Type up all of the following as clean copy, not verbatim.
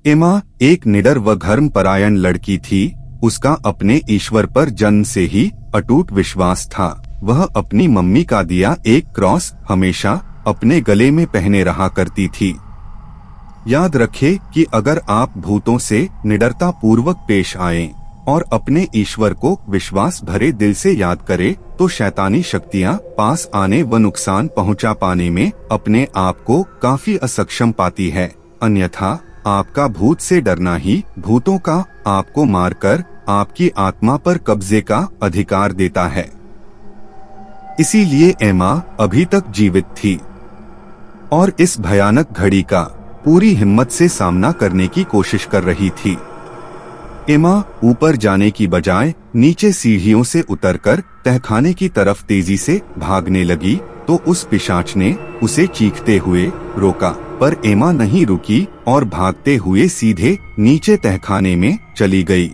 एमा एक निडर व धर्मपरायण लड़की थी। उसका अपने ईश्वर पर जन्म से ही अटूट विश्वास था। वह अपनी मम्मी का दिया एक क्रॉस हमेशा अपने गले में पहने रहा करती थी। याद रखे कि अगर आप भूतों से निडरता पूर्वक पेश आएं और अपने ईश्वर को विश्वास भरे दिल से याद करें, तो शैतानी शक्तियां पास आने व नुकसान पहुंचा पाने में अपने आप को काफी असक्षम पाती है। अन्यथा आपका भूत से डरना ही भूतों का आपको मारकर आपकी आत्मा पर कब्जे का अधिकार देता है। इसीलिए एमा अभी तक जीवित थी और इस भयानक घड़ी का पूरी हिम्मत से सामना करने की कोशिश कर रही थी। एमा ऊपर जाने की बजाय नीचे सीढ़ियों से उतरकर तहखाने की तरफ तेजी से भागने लगी, तो उस पिशाच ने उसे चीखते हुए रोका, पर एमा नहीं रुकी और भागते हुए सीधे नीचे तहखाने में चली गई।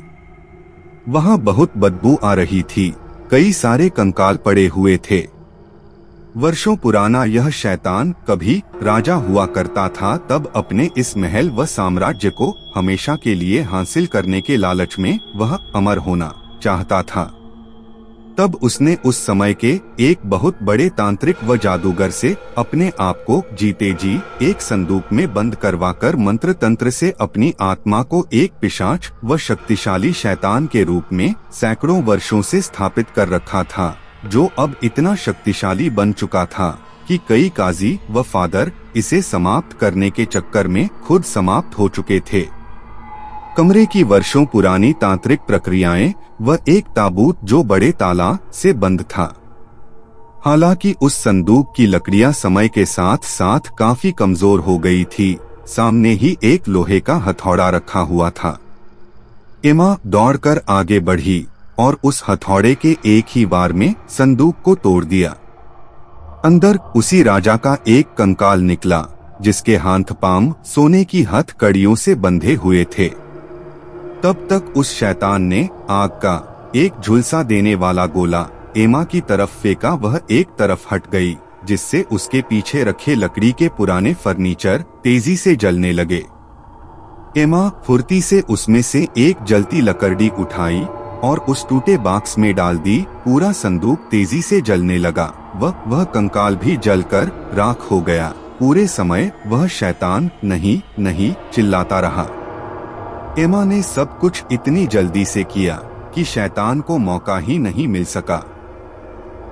वहां बहुत बदबू आ रही थी। कई सारे कंकाल पड़े हुए थे। वर्षों पुराना यह शैतान कभी राजा हुआ करता था, तब अपने इस महल व साम्राज्य को हमेशा के लिए हासिल करने के लालच में वह अमर होना चाहता था। तब उसने उस समय के एक बहुत बड़े तांत्रिक व जादूगर से अपने आप को जीते जी एक संदूक में बंद करवाकर मंत्र तंत्र से अपनी आत्मा को एक पिशाच व शक्तिशाली शैतान के रूप में सैकड़ों वर्षों से स्थापित कर रखा था, जो अब इतना शक्तिशाली बन चुका था कि कई काजी व फादर इसे समाप्त करने के चक्कर में खुद समाप्त हो चुके थे। कमरे की वर्षों पुरानी तांत्रिक प्रक्रियाएं व एक ताबूत जो बड़े ताला से बंद था। हालांकि उस संदूक की लकड़ियां समय के साथ साथ काफी कमजोर हो गई थी। सामने ही एक लोहे का हथौड़ा रखा हुआ था। एमा दौड़कर आगे बढ़ी और उस हथौड़े के एक ही वार में संदूक को तोड़ दिया। अंदर उसी राजा का एक कंकाल निकला, जिसके हाथ पांव सोने की हथकड़ियों से बंधे हुए थे। तब तक उस शैतान ने आग का एक झुलसा देने वाला गोला एमा की तरफ फेंका। वह एक तरफ हट गई, जिससे उसके पीछे रखे लकड़ी के पुराने फर्नीचर तेजी से जलने लगे। एमा फुर्ती से उसमें से एक जलती लकड़ी उठाई और उस टूटे बॉक्स में डाल दी। पूरा संदूक तेजी से जलने लगा। वह कंकाल भी जलकर राख हो गया। पूरे समय वह शैतान नहीं नहीं चिल्लाता रहा। एमा ने सब कुछ इतनी जल्दी से किया कि शैतान को मौका ही नहीं मिल सका।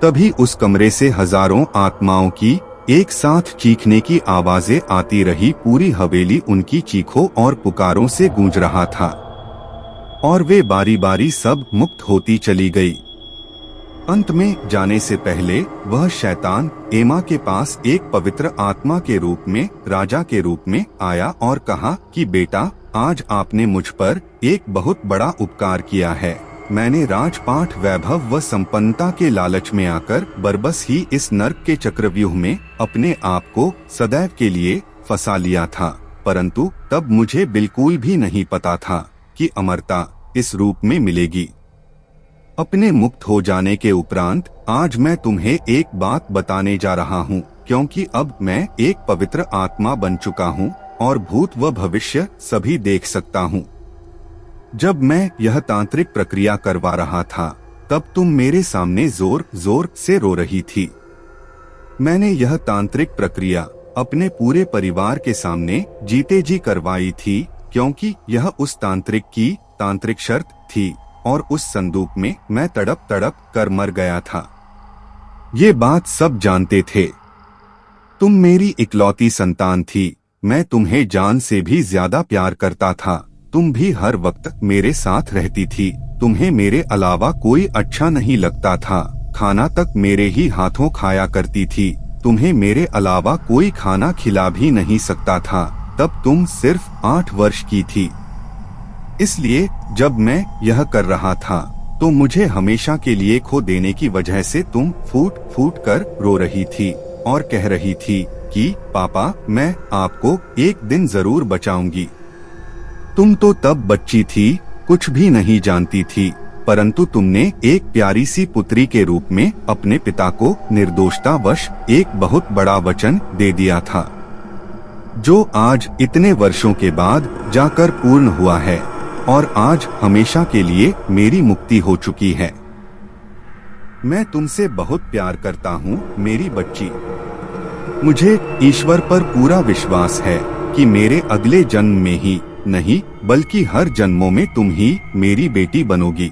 तभी उस कमरे से हजारों आत्माओं की एक साथ चीखने की आवाजें आती रही। पूरी हवेली उनकी चीखों और पुकारों से गूंज रहा था और वे बारी बारी सब मुक्त होती चली गई। अंत में जाने से पहले वह शैतान एमा के पास एक पवित्र आत्मा के रूप में राजा के रूप में आया और कहा कि बेटा, आज आपने मुझ पर एक बहुत बड़ा उपकार किया है। मैंने राजपाट वैभव व संपन्नता के लालच में आकर बरबस ही इस नर्क के चक्रव्यूह में अपने आप को सदैव के लिए फंसा लिया था, परंतु तब मुझे बिल्कुल भी नहीं पता था कि अमरता इस रूप में मिलेगी। अपने मुक्त हो जाने के उपरांत आज मैं तुम्हें एक बात बताने जा रहा हूँ, क्योंकि अब मैं एक पवित्र आत्मा बन चुका हूँ और भूत व भविष्य सभी देख सकता हूँ। जब मैं यह तांत्रिक प्रक्रिया करवा रहा था, तब तुम मेरे सामने जोर जोर से रो रही थी। मैंने यह तांत्रिक प्रक्रिया अपने पूरे परिवार के सामने जीते जी करवाई थी, क्योंकि यह उस तांत्रिक की तांत्रिक शर्त थी और उस संदूक में मैं तड़प तड़प कर मर गया था। ये बात सब जानते थे। तुम मेरी इकलौती संतान थी। मैं तुम्हें जान से भी ज्यादा प्यार करता था। तुम भी हर वक्त मेरे साथ रहती थी। तुम्हें मेरे अलावा कोई अच्छा नहीं लगता था। खाना तक मेरे ही हाथों खाया करती थी। तुम्हें मेरे अलावा कोई खाना खिला भी नहीं सकता था। तब तुम सिर्फ 8 वर्ष की थी। इसलिए जब मैं यह कर रहा था, तो मुझे हमेशा के लिए खो देने की वजह से तुम फूट फूट कर रो रही थी और कह रही थी कि पापा, मैं आपको एक दिन जरूर बचाऊंगी। तुम तो तब बच्ची थी, कुछ भी नहीं जानती थी, परंतु तुमने एक प्यारी सी पुत्री के रूप में अपने पिता को निर्दोषतावश एक बहुत बड़ा वचन दे दिया था। जो आज इतने वर्षों के बाद जाकर पूर्ण हुआ है और आज हमेशा के लिए मेरी मुक्ति हो चुकी है। मैं तुमसे बहुत प्यार करता हूँ मेरी बच्ची। मुझे ईश्वर पर पूरा विश्वास है कि मेरे अगले जन्म में ही नहीं बल्कि हर जन्मों में तुम ही मेरी बेटी बनोगी।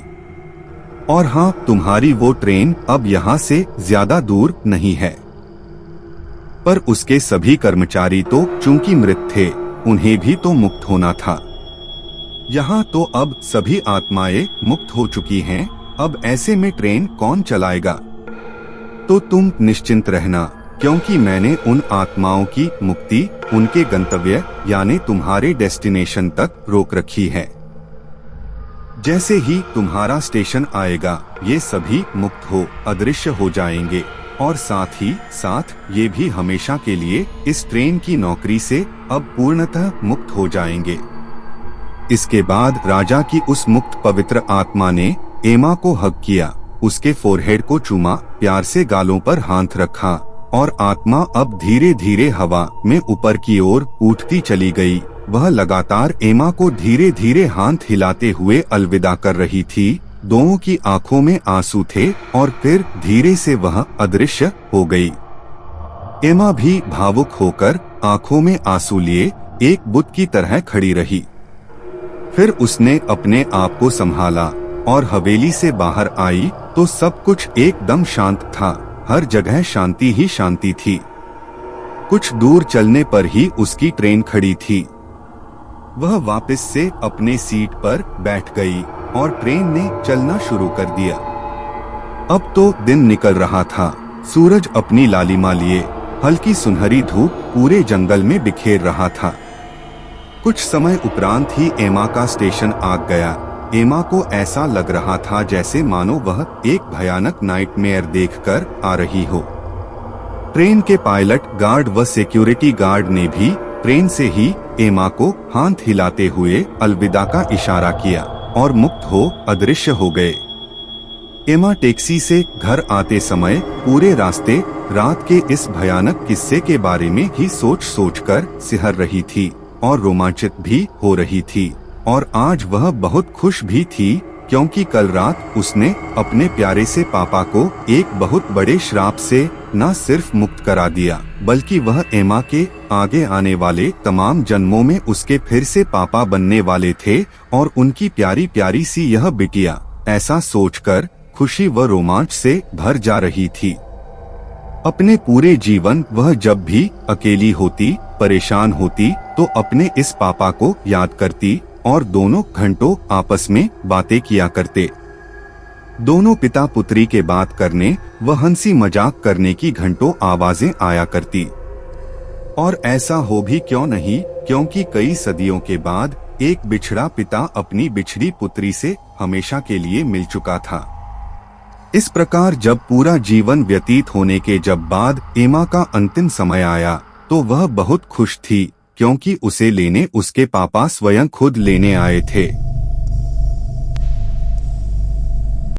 और हाँ, तुम्हारी वो ट्रेन अब यहाँ से ज्यादा दूर नहीं है। पर उसके सभी कर्मचारी तो चूंकि मृत थे, उन्हें भी तो मुक्त होना था। यहाँ तो अब सभी आत्माएं मुक्त हो चुकी हैं। अब ऐसे में ट्रेन कौन चलाएगा? तो तुम निश्चिंत रहना, क्योंकि मैंने उन आत्माओं की मुक्ति उनके गंतव्य यानी तुम्हारे डेस्टिनेशन तक रोक रखी है। जैसे ही तुम्हारा स्टेशन आएगा, ये सभी मुक्त हो अदृश्य हो जाएंगे और साथ ही साथ ये भी हमेशा के लिए इस ट्रेन की नौकरी से अब पूर्णतः मुक्त हो जाएंगे। इसके बाद राजा की उस मुक्त पवित्र आत्मा ने एमा को हग किया, उसके फोरहेड को चूमा, प्यार से गालों पर हाथ रखा और आत्मा अब धीरे धीरे हवा में ऊपर की ओर उठती चली गई। वह लगातार एमा को धीरे धीरे हाथ हिलाते हुए अलविदा कर रही थी। दोनों की आंखों में आंसू थे और फिर धीरे से वह अदृश्य हो गई। एमा भी भावुक होकर आंखों में आंसू लिए एक बुत की तरह खड़ी रही। फिर उसने अपने आप को संभाला और हवेली से बाहर आई तो सब कुछ एकदम शांत था। हर जगह शांति ही शांति थी। कुछ दूर चलने पर ही उसकी ट्रेन खड़ी थी। वह वापस से अपने सीट पर बैठ गई और ट्रेन ने चलना शुरू कर दिया। अब तो दिन निकल रहा था। सूरज अपनी लालिमा लिए हल्की सुनहरी धूप पूरे जंगल में बिखेर रहा था। कुछ समय उपरांत ही एमा का स्टेशन आ गया। एमा को ऐसा लग रहा था जैसे मानो वह एक भयानक नाइटमेयर देखकर आ रही हो। ट्रेन के पायलट, गार्ड व सिक्योरिटी गार्ड ने भी ट्रेन से ही एमा को हाथ हिलाते हुए अलविदा का इशारा किया और मुक्त हो अदृश्य हो गए। एमा टैक्सी से घर आते समय पूरे रास्ते रात के इस भयानक किस्से के बारे में ही सोच सोचकर सिहर रही थी और रोमांचित भी हो रही थी। और आज वह बहुत खुश भी थी, क्योंकि कल रात उसने अपने प्यारे से पापा को एक बहुत बड़े श्राप से न सिर्फ मुक्त करा दिया, बल्कि वह एमा के आगे आने वाले तमाम जन्मों में उसके फिर से पापा बनने वाले थे और उनकी प्यारी प्यारी सी यह बिटिया। ऐसा सोचकर खुशी व रोमांच से भर जा रही थी। अपने पूरे जीवन वह जब भी अकेली होती, परेशान होती तो अपने इस पापा को याद करती और दोनों घंटों आपस में बातें किया करते। दोनों पिता पुत्री के बात करने व हंसी मजाक करने की घंटों आवाजें आया करती। और ऐसा हो भी क्यों नहीं, क्योंकि कई सदियों के बाद एक बिछड़ा पिता अपनी बिछड़ी पुत्री से हमेशा के लिए मिल चुका था। इस प्रकार जब पूरा जीवन व्यतीत होने के जब बाद एमा का अंतिम समय आया तो वह बहुत खुश थी, क्योंकि उसे लेने उसके पापा स्वयं खुद लेने आए थे।